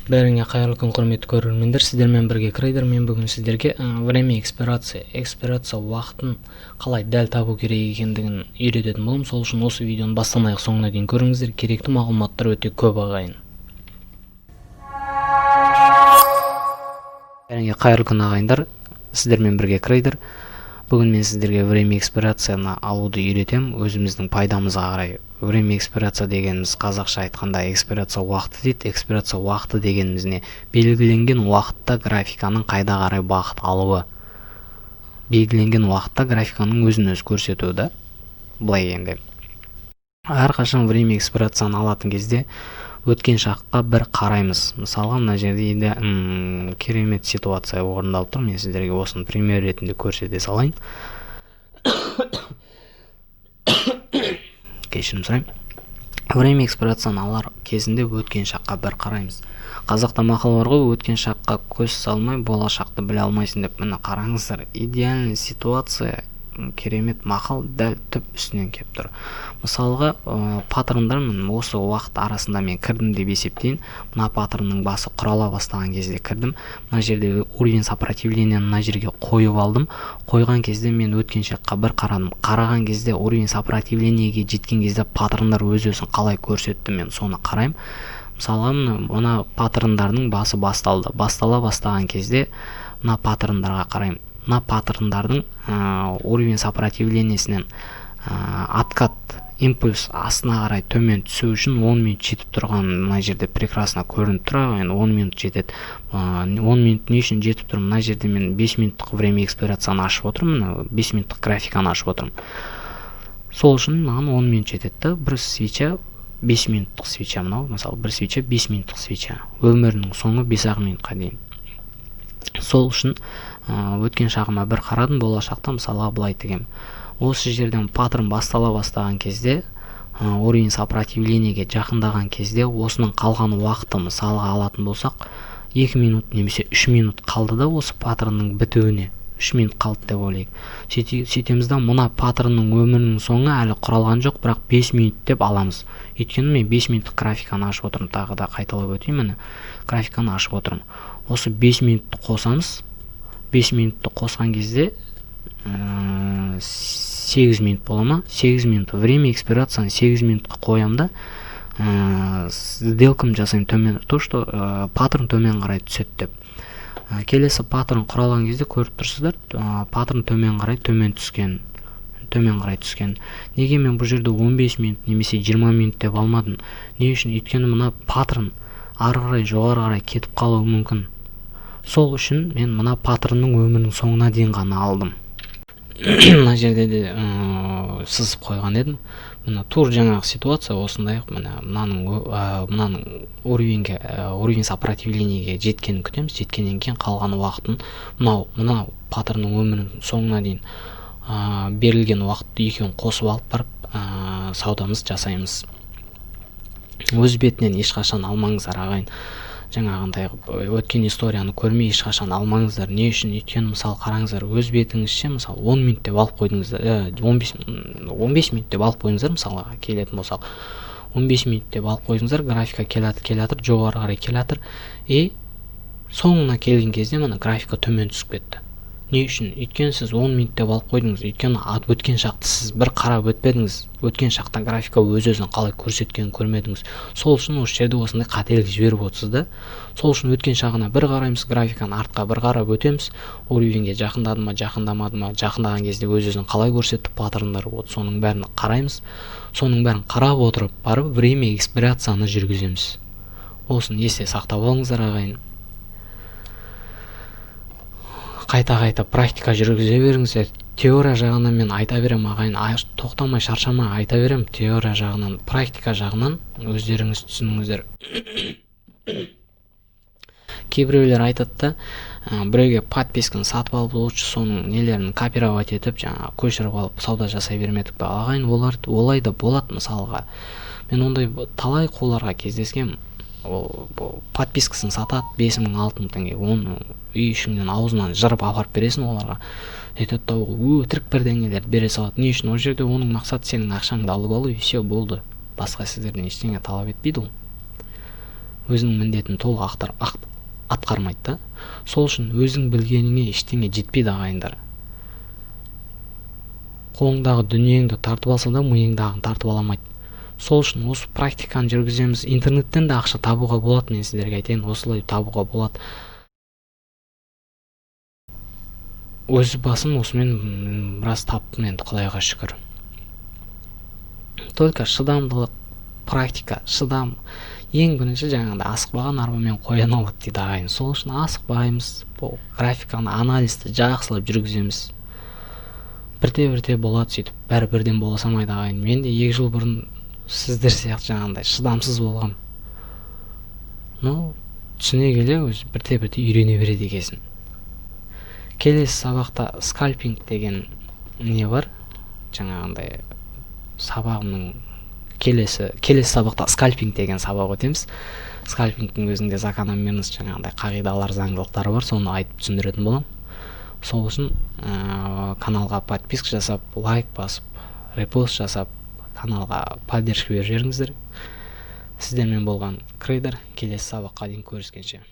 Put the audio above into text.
Бәріңе қайырлы күн, құрметті көрермендер. Сіздермен бірге Крейдер. Мен бүгін сіздерге время экспирация уақытын қалай дәл табу керек екендігін үйрететін боламын. Сол үшін осы видеоны бастан аяқ соңына дейін көріңіздер. Керекті мағлұматтар өте көп ағайын. Бәріңе қайырлы күн ағайындар. Сіздермен бірге Крейдер. Бүгін мен сіздерге время экспирацияны алуды үйретем. Өзіміздің пайдамызға қарай. Время экспирация дегеніміз қазақша айтқанда экспирация уақыты дейді. Экспирация уақыты дегеніміз не? Белгіленген уақытта графиканың қайда қарай бағыт алуы. Белгіленген уақытта графиканың өзін-өзі көрсетуі да. Былай енді. Әрқашан время экспирацияны алатын кезде өткен шаққа бір қараймыз. Мысалға мына жерде керемет ситуация орындалып тұр. Мен сіздерге осыны пример ретінде көрсете салайын. Кешірім сұрайын. Время экспирацияны алар кезінде өткен шаққа бір қараймыз. Қазақта мақал бар ғой, өткен шаққа көз салмай болашақты біле алмайсың деп. Міне қараңыздар, идеальный ситуация, керемет мақал дәл түп үстінен кеп тұр. Мысалға, паттерндар осы уақыт арасында мен кірдім деп есептейін. Мына паттернның басы құрала бастаған кезде кірдім. Мына жерде уровень сопротивления мына жерге қойып алдым. Қойған кезде мен өткен шаққа бір қарадым. Қараған кезде уровень сопротивлениеге жеткен кезде паттерндар өз-өзін қалай көрсетті, мен соны қараймын. Мысалға, мына паттерндардың басы басталды. Бастала бастаған кезде мына паттерндарға қараймын. Мына паттерндардың уровень сопротивлениесінен откат импульс астына қарай төмен түсу үшін 10 минут жетіп тұрған мына жерде прекрасно көрініп тұр. Енді 10 минут жетеді. 10 минут не үшін жетіп тұр? Мына жерде мен 5 минуттық время экспирацияны ашып отырмын. 5 минуттық графиканы ашып отырмын. Сол үшін маған 10 минут жетеді. Бір свеча 5 минуттық свеча, мынау мысалы бір свеча 5 минуттық свеча. Өмірінің соңы 5 минутқа дейін. Сол үшін өткен шағыма бір қарадым, болашақта мысалға былай тігем. Осы жерден паттерн бастала бастаған кезде, уровень сопротивлениеге жақындаған кезде, осының қалған уақыты мысалға алатын болсақ, 2 минут немесе 3 минут қалды да осы паттернның бітуіне. 3 минут қалды деп ойлайық. Сөйтеміз да мына паттернның өмірінің соңы әлі құралған жоқ, бірақ 5 минут деп аламыз. Өйткені мен 5 минуттық графиканы ашып отырмын. Тағы да қайталап өтейін, міне графиканы ашып отырмын. Осы 5 минутты қосамыз. 5 минутты қосқан кезде 8 минут бола ма? 8 минут. Время экспирацияны 8 минутқа қоям да сделкам жасайым төмен. То, что паттерн төмен қарай түседі деп. Келесі паттерн құралған кезде көріп тұрсыздар, паттерн төмен қарай төмен түскен. Неге мен бұл жерде 15 минут немесе 20 минут деп алмадым? Не үшін? Өйткені мына паттерн ары қарай жоғары қарай кетіп қалуы мүмкін. Сол үшін мен мына паттернның өмірінің соңына дейін ғана алдым. Мына жерде де сызып қойған едім. Мына тур жаңағы ситуация осындай. Мынаның уровень сопротивлениеге жеткенін күтеміз. Жеткеннен кейін қалған уақытын мынау паттернның өмірінің соңына дейін берілген уақытты екеуін қосып алып барып саудамыз жасаймыз. Өз бетінен ешқашан алмаңыздар ағайын. Жаңағындай өткен историяны көрмей ешқашан алмаңыздар. Не үшін? Өйткені мысалы қараңыздар, өз бетіңізше мысалы 10 минут деп алып қойдыңыздар, 15 минут деп алып қойдыңыздар, мысалға келетін болсақ 15 минут деп алып қойдыңыздар, графика келатыр, жоғары қарай келатыр, соңына келген кезде мына графика төмен түсіп кетті. Не үшін? Өйткені сіз 10 минут деп алып қойдыңыз. Өйткені өткен шақты сіз бір қарап өтпедіңіз. Өткен шақта графика өз-өзін қалай көрсеткенін көрмедіңіз. Сол үшін осы жерде осындай қателік жіберіп отырсыз да. Сол үшін өткен шағына бір қараймыз, графиканы артқа бір қарап өтеміз. Уровеньге жақындады ма, жақындамады ма, жақындаған кезде өз-өзін қалай көрсетті паттерндар, соның бәрін қараймыз. Соның бәрін қарап отырып, барып время экспирацияны жүргіземіз. Осын есте сақтап алыңыздар ағайын. Қайта практика жүргізе беріңіздер. Теория жағынан мен айта берем ағайын, тоқтамай шаршамай айта берем. Теория жағынан, практика жағынан өздеріңіз түсініңіздер. Кейбіреулер айтады да, біреуге подписканы сатып алып, лучше соның нелерін копировать етіп, көшіріп алып сауда жасай бермедік пе? Ағайын, олай да болады мысалға. Мен ондай талай қуларға кездескем. Подпискасын сатады 5.000-6.000 теңге. Оны үй ішіңнен аузынан жырып апарып бересің оларға. Айтады да өтірік бірдеңелерді бере салады. Не үшін? Ол жерде оның мақсаты сенің ақшаңды алып алу, и все болды. Басқа сіздерден ештеңе талап етпейді ол. өзінің міндетін толық атқармайды да. Сол үшін өзің білгеніңе ештеңе жетпейді ағайындар. Қолыңдағы дүниеңді тартып алса да миыңдағын тартып аламайды. Сол үшін осы практиканы жүргіземіз. Интернеттен де ақша табуға болады, мен сіздерге айтайын, осылай табуға болады. Өз басым осымен біраз таптым енді, Құдайға шүкір. Только шыдамдылық, практика, шыдам. Ең бірінші жаңағыдай асықпаған арбамен қоян алады дейді ағайын. Сол үшін асықпаймыз, бұл графиканы, анализді жақсылап жүргіземіз. Бірте-бірте болады, сөйтіп бәрі бірден бола салмайды ағайын. Мен де 2 жыл бұрын сіздер сияқты жаңағыдай шыдамсыз болғам. Түсіне келе өзі бірте-бірте үйрене береді екенсің. Келесі сабақта скальпинг деген не бар? Жаңағыдай сабағымның келесі сабақта скальпинг деген сабақ өтеміз. Скальпингтің өзінде закономерность, жаңағыдай қағидалар, заңдылықтары бар, соны айтып түсіндіретін боламын. Сол үшін каналға подписка жасап, лайк басып, репост жасап, каналға поддержка беріп жүріңіздер. Сіздермен болған Крейдер. Келесі сабаққа дейін көріскенше.